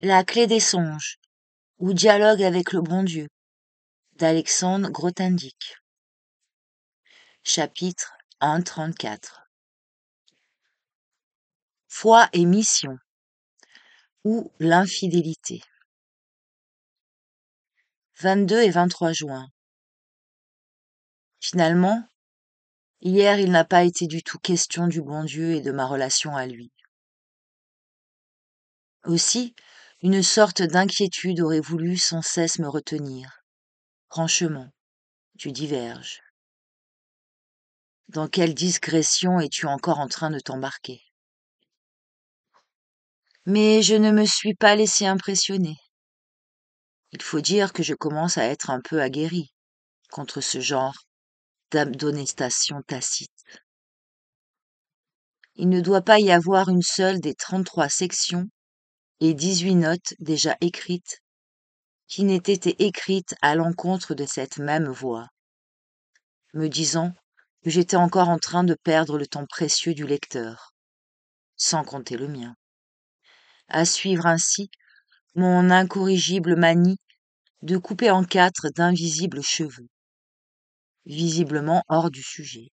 La clé des songes, ou dialogue avec le bon Dieu, d'Alexandre Grothendieck. Chapitre 1.34. Foi et mission, ou l'infidélité. 22 et 23 juin. Finalement, hier il n'a pas été du tout question du bon Dieu et de ma relation à lui. Aussi, une sorte d'inquiétude aurait voulu sans cesse me retenir. Franchement, tu diverges. Dans quelle digression es-tu encore en train de t'embarquer? Mais je ne me suis pas laissé impressionner. Il faut dire que je commence à être un peu aguerri contre ce genre d'admonestation tacite. Il ne doit pas y avoir une seule des 33 sections et 18 notes déjà écrites qui n'aient été écrites à l'encontre de cette même voix, me disant que j'étais encore en train de perdre le temps précieux du lecteur, sans compter le mien, à suivre ainsi mon incorrigible manie de couper en 4 d'invisibles cheveux, visiblement hors du sujet.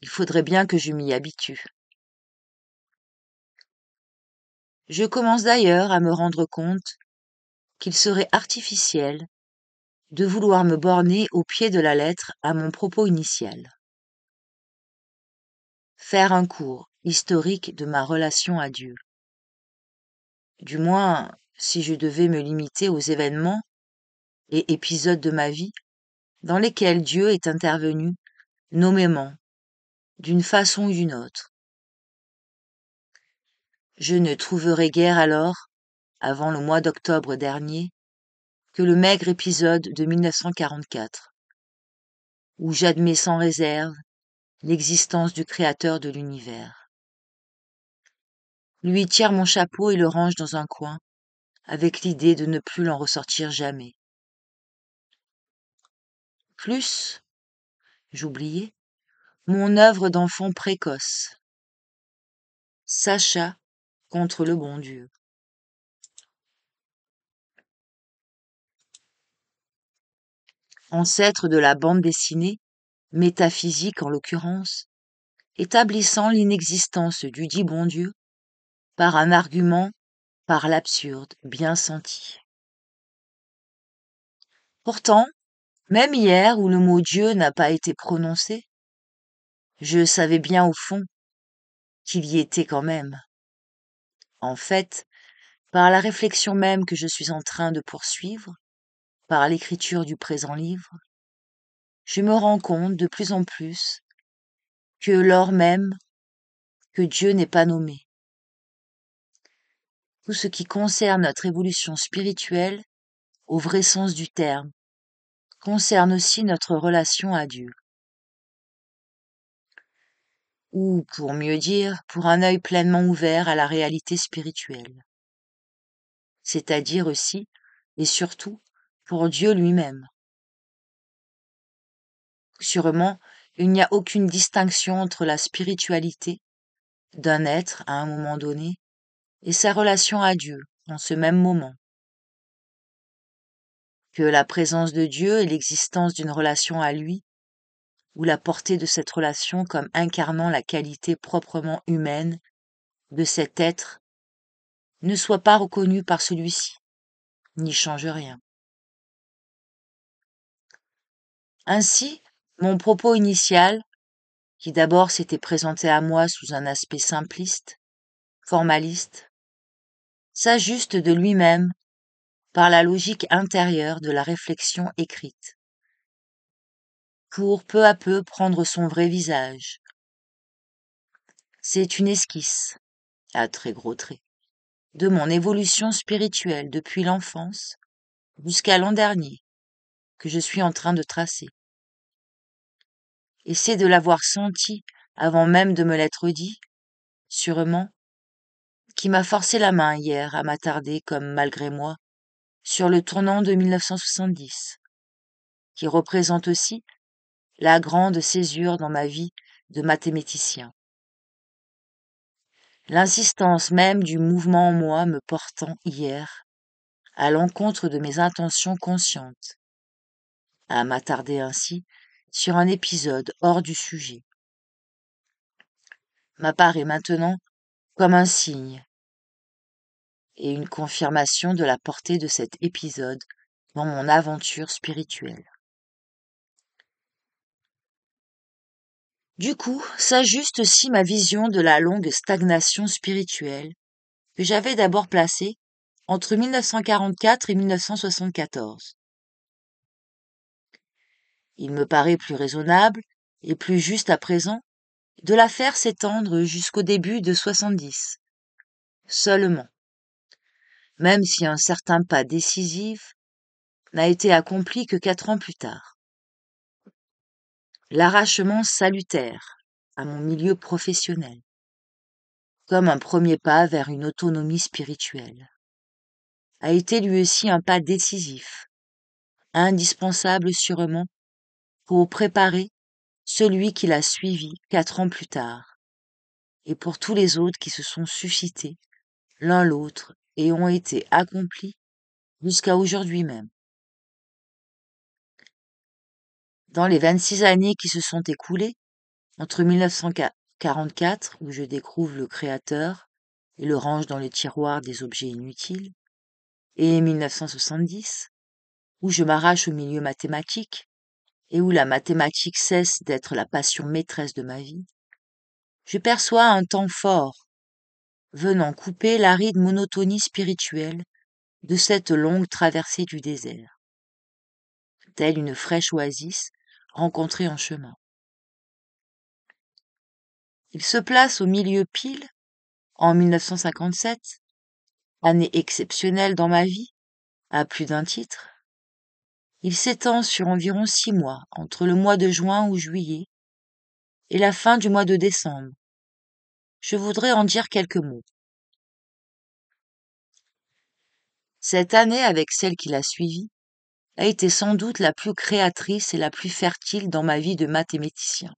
Il faudrait bien que je m'y habitue. Je commence d'ailleurs à me rendre compte qu'il serait artificiel de vouloir me borner au pied de la lettre à mon propos initial. Faire un cours historique de ma relation à Dieu. Du moins, si je devais me limiter aux événements et épisodes de ma vie dans lesquels Dieu est intervenu nommément, d'une façon ou d'une autre. Je ne trouverai guère alors, avant le mois d'octobre dernier, que le maigre épisode de 1944, où j'admets sans réserve l'existence du Créateur de l'univers. Lui tire mon chapeau et le range dans un coin, avec l'idée de ne plus l'en ressortir jamais. Plus, j'oubliais, mon œuvre d'enfant précoce. Sacha contre le bon Dieu. Ancêtre de la bande dessinée, métaphysique en l'occurrence, établissant l'inexistence du dit bon Dieu par un argument, par l'absurde bien senti. Pourtant, même hier où le mot Dieu n'a pas été prononcé, je savais bien au fond qu'il y était quand même. En fait, par la réflexion même que je suis en train de poursuivre, par l'écriture du présent livre, je me rends compte de plus en plus que lors même que Dieu n'est pas nommé. Tout ce qui concerne notre évolution spirituelle, au vrai sens du terme, concerne aussi notre relation à Dieu. Ou, pour mieux dire, pour un œil pleinement ouvert à la réalité spirituelle. C'est-à-dire aussi, et surtout, pour Dieu lui-même. Sûrement, il n'y a aucune distinction entre la spiritualité d'un être à un moment donné et sa relation à Dieu en ce même moment. Que la présence de Dieu et l'existence d'une relation à lui, ou la portée de cette relation comme incarnant la qualité proprement humaine de cet être, ne soit pas reconnue par celui-ci, n'y change rien. Ainsi, mon propos initial, qui d'abord s'était présenté à moi sous un aspect simpliste, formaliste, s'ajuste de lui-même par la logique intérieure de la réflexion écrite, pour peu à peu prendre son vrai visage. C'est une esquisse, à très gros traits, de mon évolution spirituelle depuis l'enfance jusqu'à l'an dernier, que je suis en train de tracer. Et c'est de l'avoir senti avant même de me l'être dit, sûrement, qui m'a forcé la main hier à m'attarder comme malgré moi sur le tournant de 1970, qui représente aussi la grande césure dans ma vie de mathématicien. l'insistance même du mouvement en moi me portant hier à l'encontre de mes intentions conscientes, à m'attarder ainsi sur un épisode hors du sujet, m'apparaît maintenant comme un signe et une confirmation de la portée de cet épisode dans mon aventure spirituelle. Du coup, s'ajuste aussi ma vision de la longue stagnation spirituelle que j'avais d'abord placée entre 1944 et 1974. Il me paraît plus raisonnable et plus juste à présent de la faire s'étendre jusqu'au début de 70, seulement, même si un certain pas décisif n'a été accompli que 4 ans plus tard. L'arrachement salutaire à mon milieu professionnel, comme un premier pas vers une autonomie spirituelle, a été lui aussi un pas décisif, indispensable sûrement pour préparer celui qui l'a suivi 4 ans plus tard, et pour tous les autres qui se sont suscités l'un l'autre et ont été accomplis jusqu'à aujourd'hui même. Dans les 26 années qui se sont écoulées, entre 1944, où je découvre le Créateur et le range dans les tiroirs des objets inutiles, et 1970, où je m'arrache au milieu mathématique, et où la mathématique cesse d'être la passion maîtresse de ma vie, je perçois un temps fort, venant couper l'aride monotonie spirituelle de cette longue traversée du désert, telle une fraîche oasis rencontrée en chemin. Il se place au milieu pile, en 1957, année exceptionnelle dans ma vie, à plus d'un titre. Il s'étend sur environ 6 mois, entre le mois de juin ou juillet et la fin du mois de décembre. Je voudrais en dire quelques mots. Cette année, avec celle qui l'a suivie, a été sans doute la plus créatrice et la plus fertile dans ma vie de mathématicien.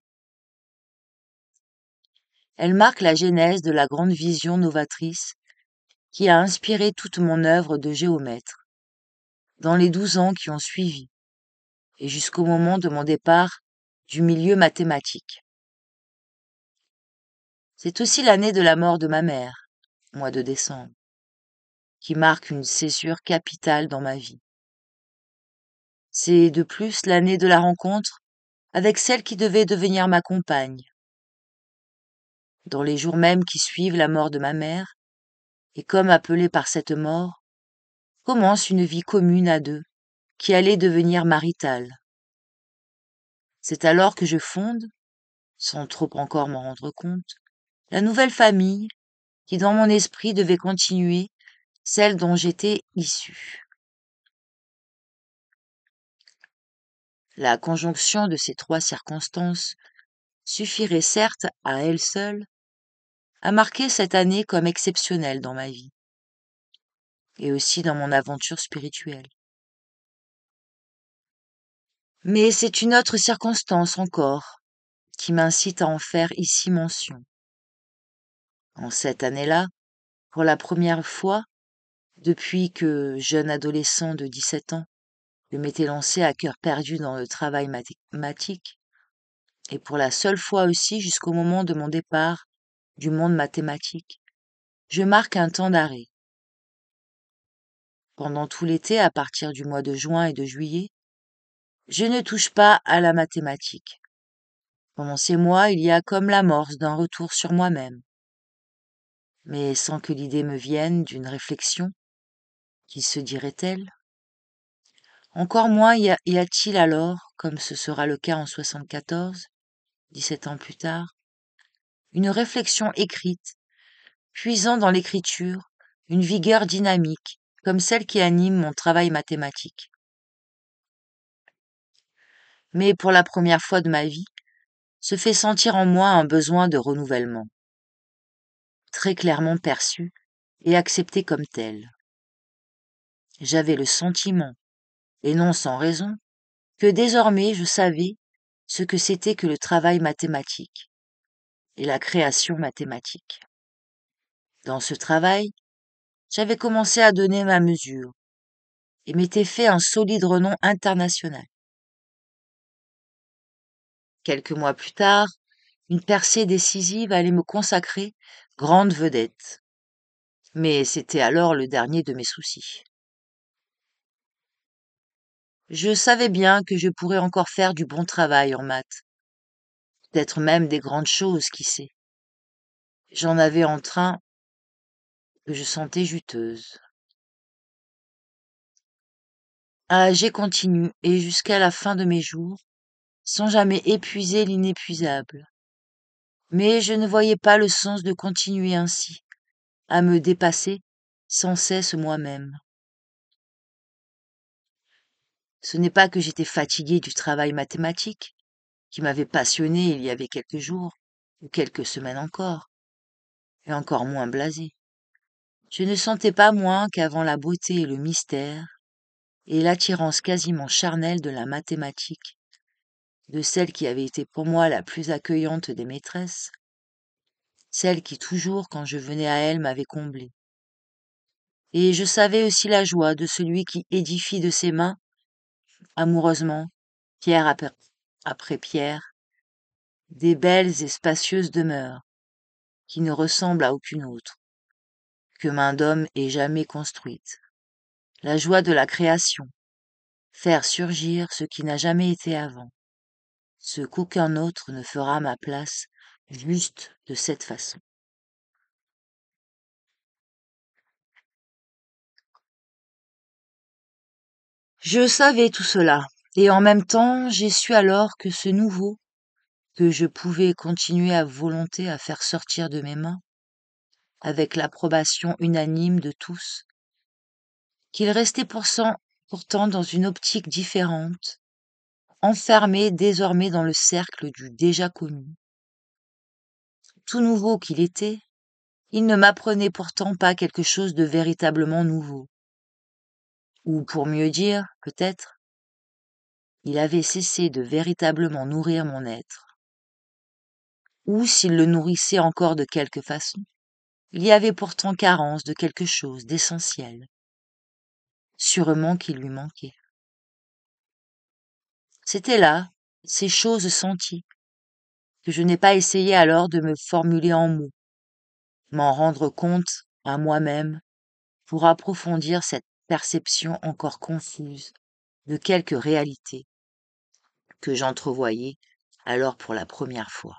Elle marque la genèse de la grande vision novatrice qui a inspiré toute mon œuvre de géomètre, dans les 12 ans qui ont suivi, et jusqu'au moment de mon départ du milieu mathématique. C'est aussi l'année de la mort de ma mère, mois de décembre, qui marque une césure capitale dans ma vie. C'est de plus l'année de la rencontre avec celle qui devait devenir ma compagne. Dans les jours mêmes qui suivent la mort de ma mère, et comme appelée par cette mort, commence une vie commune à deux, qui allait devenir maritale. C'est alors que je fonde, sans trop encore m'en rendre compte, la nouvelle famille qui dans mon esprit devait continuer celle dont j'étais issue. La conjonction de ces 3 circonstances suffirait certes à elle seule à marquer cette année comme exceptionnelle dans ma vie, et aussi dans mon aventure spirituelle. Mais c'est une autre circonstance encore qui m'incite à en faire ici mention. En cette année-là, pour la première fois, depuis que, jeune adolescent de 17 ans, je m'étais lancé à cœur perdu dans le travail mathématique, et pour la seule fois aussi jusqu'au moment de mon départ du monde mathématique, je marque un temps d'arrêt. Pendant tout l'été, à partir du mois de juin et de juillet, je ne touche pas à la mathématique. Pendant ces mois, il y a comme l'amorce d'un retour sur moi-même, mais sans que l'idée me vienne d'une réflexion, qui se dirait-elle. Encore moins y a-t-il alors, comme ce sera le cas en 74, 17 ans plus tard, une réflexion écrite, puisant dans l'écriture une vigueur dynamique, comme celle qui anime mon travail mathématique. Mais pour la première fois de ma vie, se fait sentir en moi un besoin de renouvellement, très clairement perçu et accepté comme tel. J'avais le sentiment, et non sans raison, que désormais je savais ce que c'était que le travail mathématique et la création mathématique. Dans ce travail, j'avais commencé à donner ma mesure et m'étais fait un solide renom international. Quelques mois plus tard, une percée décisive allait me consacrer grande vedette. Mais c'était alors le dernier de mes soucis. Je savais bien que je pourrais encore faire du bon travail en maths, peut-être même des grandes choses, qui sait. J'en avais en train que je sentais juteuse. J'ai continué, et jusqu'à la fin de mes jours, sans jamais épuiser l'inépuisable. Mais je ne voyais pas le sens de continuer ainsi, à me dépasser sans cesse moi-même. Ce n'est pas que j'étais fatiguée du travail mathématique, qui m'avait passionnée il y avait quelques jours, ou quelques semaines encore, et encore moins blasée. Je ne sentais pas moins qu'avant la beauté et le mystère, et l'attirance quasiment charnelle de la mathématique, de celle qui avait été pour moi la plus accueillante des maîtresses, celle qui toujours, quand je venais à elle, m'avait comblée. Et je savais aussi la joie de celui qui édifie de ses mains, amoureusement, pierre après pierre, des belles et spacieuses demeures, qui ne ressemblent à aucune autre, que main d'homme ait jamais construite. La joie de la création, faire surgir ce qui n'a jamais été avant, ce qu'aucun autre ne fera à ma place, juste de cette façon. Je savais tout cela, et en même temps, j'ai su alors que ce nouveau, que je pouvais continuer à volonté à faire sortir de mes mains, avec l'approbation unanime de tous, qu'il restait pourtant dans une optique différente, enfermé désormais dans le cercle du déjà connu. Tout nouveau qu'il était, il ne m'apprenait pourtant pas quelque chose de véritablement nouveau. Ou pour mieux dire, peut-être, il avait cessé de véritablement nourrir mon être. Ou s'il le nourrissait encore de quelque façon, il y avait pourtant carence de quelque chose d'essentiel, sûrement qui lui manquait. C'était là, ces choses senties, que je n'ai pas essayé alors de me formuler en mots, m'en rendre compte à moi-même pour approfondir cette perception encore confuse de quelque réalité que j'entrevoyais alors pour la première fois.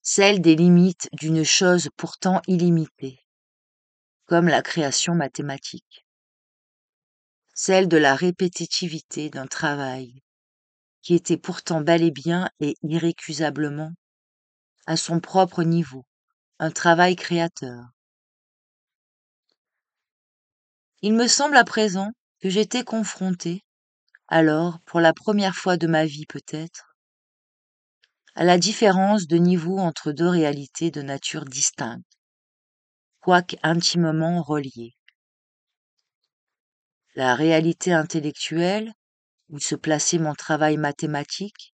Celle des limites d'une chose pourtant illimitée, comme la création mathématique. Celle de la répétitivité d'un travail qui était pourtant bel et bien et irrécusablement, à son propre niveau, un travail créateur. Il me semble à présent que j'étais confrontée, alors, pour la première fois de ma vie peut-être, à la différence de niveau entre deux réalités de nature distincte, quoique intimement reliées. La réalité intellectuelle, où se plaçait mon travail mathématique,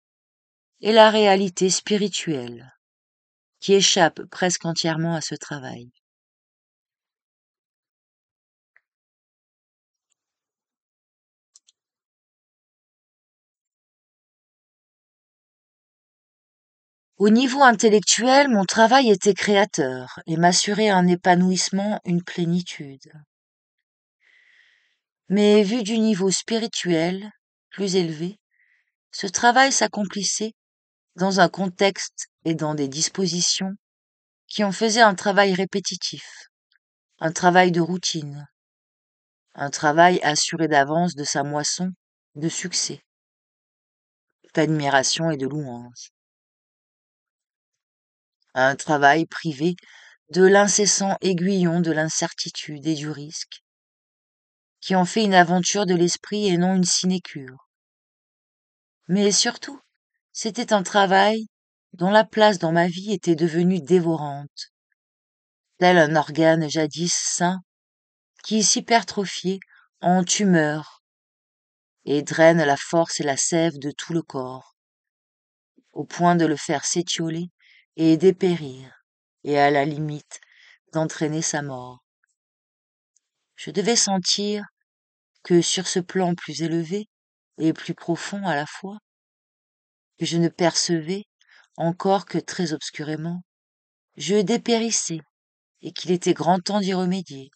et la réalité spirituelle, qui échappe presque entièrement à ce travail. Au niveau intellectuel, mon travail était créateur et m'assurait un épanouissement, une plénitude. Mais vu du niveau spirituel, plus élevé, ce travail s'accomplissait dans un contexte et dans des dispositions qui en faisaient un travail répétitif, un travail de routine, un travail assuré d'avance de sa moisson de succès, d'admiration et de louange, un travail privé de l'incessant aiguillon de l'incertitude et du risque, qui en fait une aventure de l'esprit et non une sinécure. Mais surtout, c'était un travail dont la place dans ma vie était devenue dévorante, tel un organe jadis sain qui s'hypertrophiait en tumeur et draine la force et la sève de tout le corps, au point de le faire s'étioler et dépérir, et à la limite d'entraîner sa mort. Je devais sentir que sur ce plan plus élevé et plus profond à la fois, que je ne percevais encore que très obscurément, je dépérissais et qu'il était grand temps d'y remédier.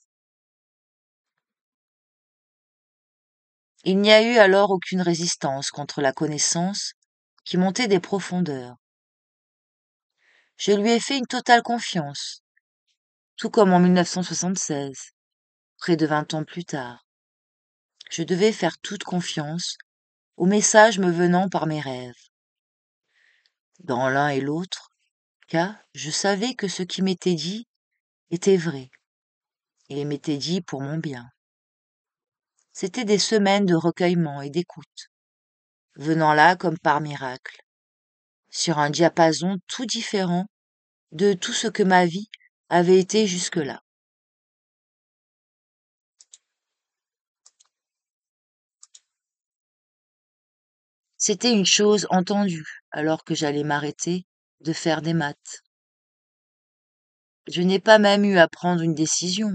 Il n'y a eu alors aucune résistance contre la connaissance qui montait des profondeurs. Je lui ai fait une totale confiance, tout comme en 1976, près de 20 ans plus tard. Je devais faire toute confiance aux messages me venant par mes rêves. Dans l'un et l'autre cas, je savais que ce qui m'était dit était vrai, et m'était dit pour mon bien. C'étaient des semaines de recueillement et d'écoute, venant là comme par miracle, sur un diapason tout différent de tout ce que ma vie avait été jusque-là. C'était une chose entendue, alors que j'allais m'arrêter de faire des maths. Je n'ai pas même eu à prendre une décision,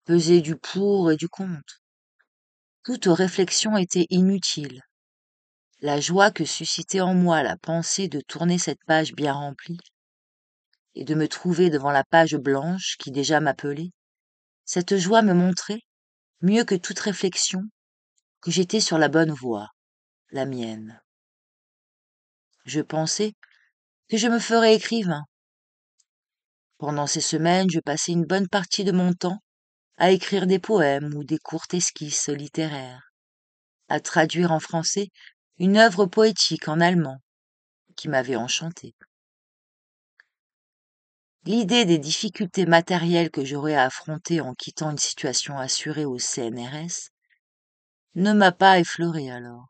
peser du pour et du contre. Toute réflexion était inutile. La joie que suscitait en moi la pensée de tourner cette page bien remplie, et de me trouver devant la page blanche qui déjà m'appelait, cette joie me montrait, mieux que toute réflexion, que j'étais sur la bonne voie, la mienne. Je pensais que je me ferais écrivain. Pendant ces semaines, je passais une bonne partie de mon temps à écrire des poèmes ou des courtes esquisses littéraires, à traduire en français une œuvre poétique en allemand qui m'avait enchanté. L'idée des difficultés matérielles que j'aurais à affronter en quittant une situation assurée au CNRS ne m'a pas effleurée alors.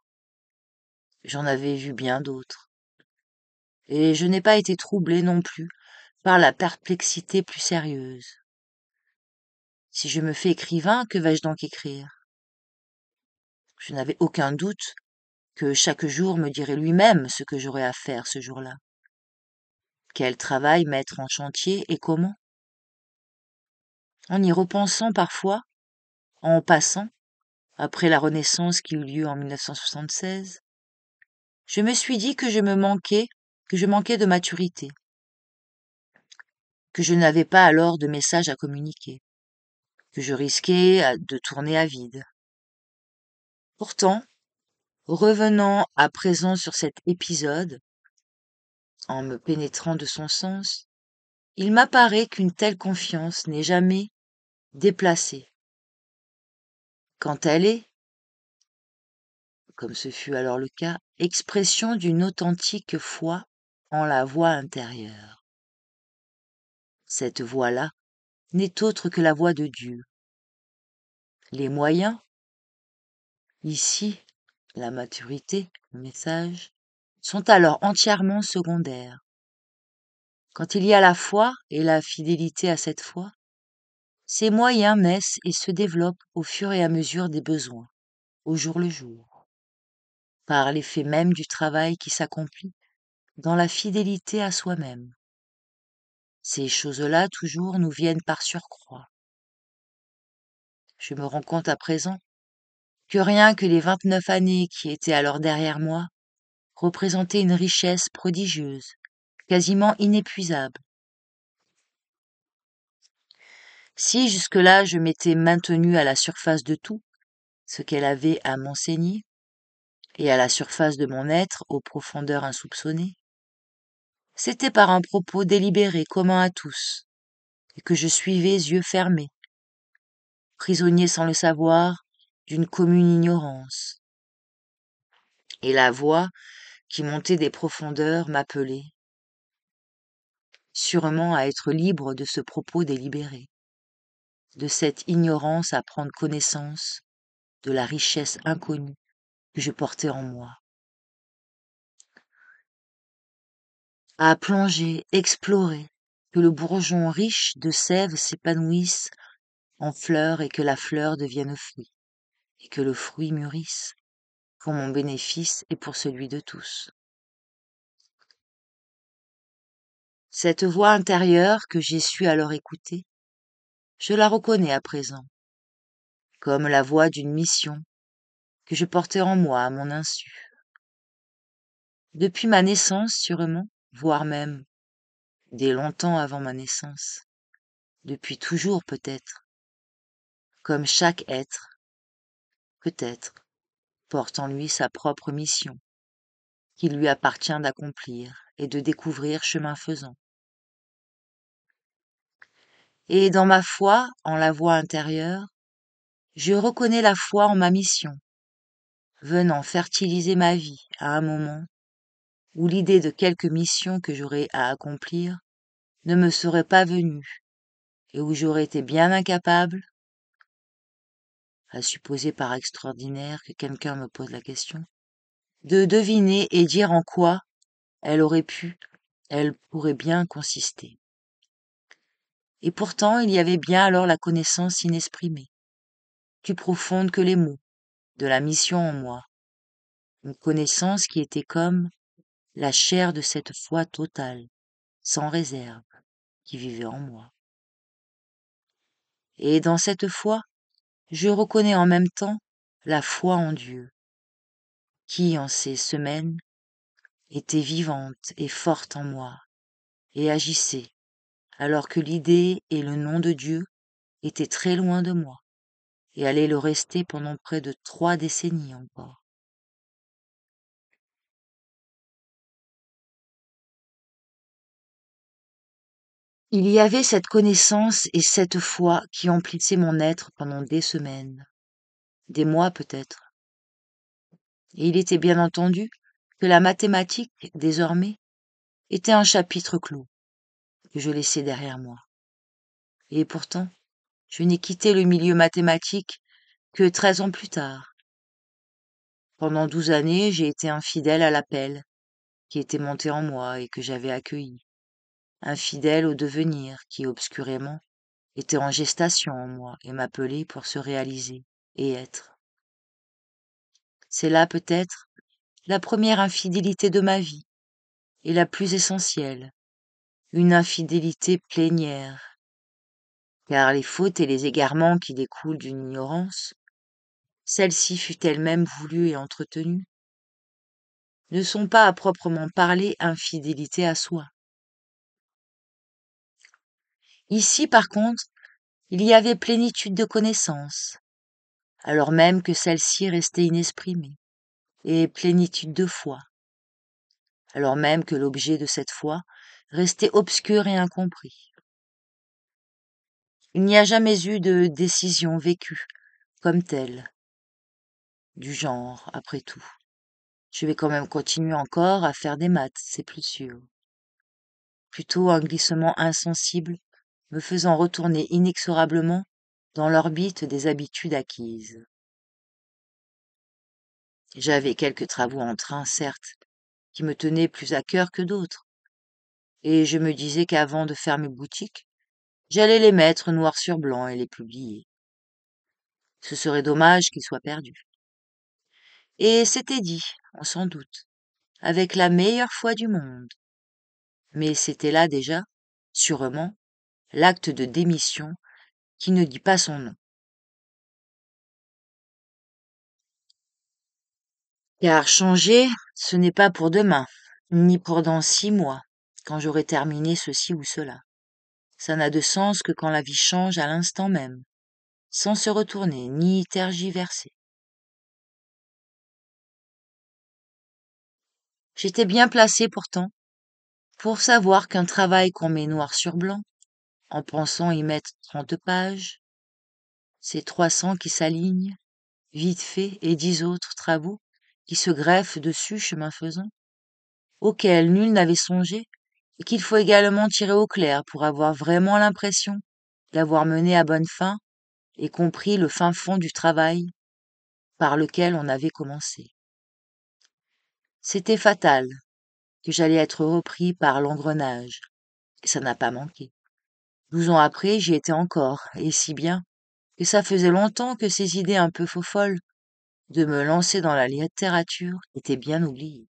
J'en avais vu bien d'autres. Et je n'ai pas été troublée non plus par la perplexité plus sérieuse. Si je me fais écrivain, que vais-je donc écrire? Je n'avais aucun doute que chaque jour me dirait lui-même ce que j'aurais à faire ce jour-là. Quel travail mettre en chantier et comment? En y repensant parfois, en passant, après la Renaissance qui eut lieu en 1976, je me suis dit que je manquais de maturité, que je n'avais pas alors de message à communiquer, que je risquais de tourner à vide. Pourtant, revenant à présent sur cet épisode, en me pénétrant de son sens, il m'apparaît qu'une telle confiance n'est jamais déplacée. Quand elle est, comme ce fut alors le cas, expression d'une authentique foi en la voix intérieure. Cette voix-là n'est autre que la voix de Dieu. Les moyens, ici, la maturité, le message, sont alors entièrement secondaires. Quand il y a la foi et la fidélité à cette foi, ces moyens naissent et se développent au fur et à mesure des besoins, au jour le jour, par l'effet même du travail qui s'accomplit dans la fidélité à soi-même. Ces choses-là, toujours, nous viennent par surcroît. Je me rends compte à présent que rien que les 29 années qui étaient alors derrière moi représentaient une richesse prodigieuse, quasiment inépuisable. Si jusque-là je m'étais maintenue à la surface de tout, ce qu'elle avait à m'enseigner, et à la surface de mon être aux profondeurs insoupçonnées, c'était par un propos délibéré commun à tous, et que je suivais yeux fermés, prisonnier sans le savoir d'une commune ignorance. Et la voix qui montait des profondeurs m'appelait, sûrement à être libre de ce propos délibéré, de cette ignorance à prendre connaissance de la richesse inconnue que je portais en moi, à plonger, explorer, que le bourgeon riche de sève s'épanouisse en fleur et que la fleur devienne fruit, et que le fruit mûrisse, pour mon bénéfice et pour celui de tous. Cette voix intérieure que j'ai su alors écouter, je la reconnais à présent, comme la voix d'une mission que je portais en moi à mon insu. Depuis ma naissance sûrement, voire même dès longtemps avant ma naissance, depuis toujours peut-être, comme chaque être, peut-être, porte en lui sa propre mission, qu'il lui appartient d'accomplir et de découvrir chemin faisant. Et dans ma foi en la voix intérieure, je reconnais la foi en ma mission, venant fertiliser ma vie à un moment où l'idée de quelque mission que j'aurais à accomplir ne me serait pas venue et où j'aurais été bien incapable, à supposer par extraordinaire que quelqu'un me pose la question, de deviner et dire en quoi elle pourrait bien consister. Et pourtant il y avait bien alors la connaissance inexprimée, plus profonde que les mots, de la mission en moi, une connaissance qui était comme la chair de cette foi totale, sans réserve, qui vivait en moi. Et dans cette foi, je reconnais en même temps la foi en Dieu, qui, en ces semaines, était vivante et forte en moi, et agissait, alors que l'idée et le nom de Dieu étaient très loin de moi, et allaient le rester pendant près de 3 décennies encore. Il y avait cette connaissance et cette foi qui emplissaient mon être pendant des semaines, des mois peut-être. Et il était bien entendu que la mathématique, désormais, était un chapitre clos, que je laissais derrière moi. Et pourtant, je n'ai quitté le milieu mathématique que 13 ans plus tard. Pendant 12 années, j'ai été infidèle à l'appel qui était monté en moi et que j'avais accueilli. Infidèle au devenir qui, obscurément, était en gestation en moi et m'appelait pour se réaliser et être. C'est là peut-être la première infidélité de ma vie et la plus essentielle, une infidélité plénière, car les fautes et les égarements qui découlent d'une ignorance, celle-ci fut elle-même voulue et entretenue, ne sont pas à proprement parler infidélité à soi. Ici, par contre, il y avait plénitude de connaissances, alors même que celle-ci restait inexprimée, et plénitude de foi, alors même que l'objet de cette foi restait obscur et incompris. Il n'y a jamais eu de décision vécue comme telle, du genre, après tout. Je vais quand même continuer encore à faire des maths, c'est plus sûr. Plutôt un glissement insensible me faisant retourner inexorablement dans l'orbite des habitudes acquises. J'avais quelques travaux en train, certes, qui me tenaient plus à cœur que d'autres, et je me disais qu'avant de faire mes boutiques, j'allais les mettre noir sur blanc et les publier. Ce serait dommage qu'ils soient perdus. Et c'était dit, on s'en doute, avec la meilleure foi du monde. Mais c'était là déjà, sûrement, l'acte de démission qui ne dit pas son nom. Car changer, ce n'est pas pour demain, ni pour dans 6 mois, quand j'aurai terminé ceci ou cela. Ça n'a de sens que quand la vie change à l'instant même, sans se retourner ni tergiverser. J'étais bien placé pourtant pour savoir qu'un travail qu'on met noir sur blanc, en pensant y mettre 30 pages, c'est 300 qui s'alignent, vite fait, et 10 autres travaux qui se greffent dessus chemin faisant, auxquels nul n'avait songé, et qu'il faut également tirer au clair pour avoir vraiment l'impression d'avoir mené à bonne fin et compris le fin fond du travail par lequel on avait commencé. C'était fatal que j'allais être repris par l'engrenage, et ça n'a pas manqué. 12 ans après, j'y étais encore, et si bien que ça faisait longtemps que ces idées un peu faux-folles de me lancer dans la littérature étaient bien oubliées.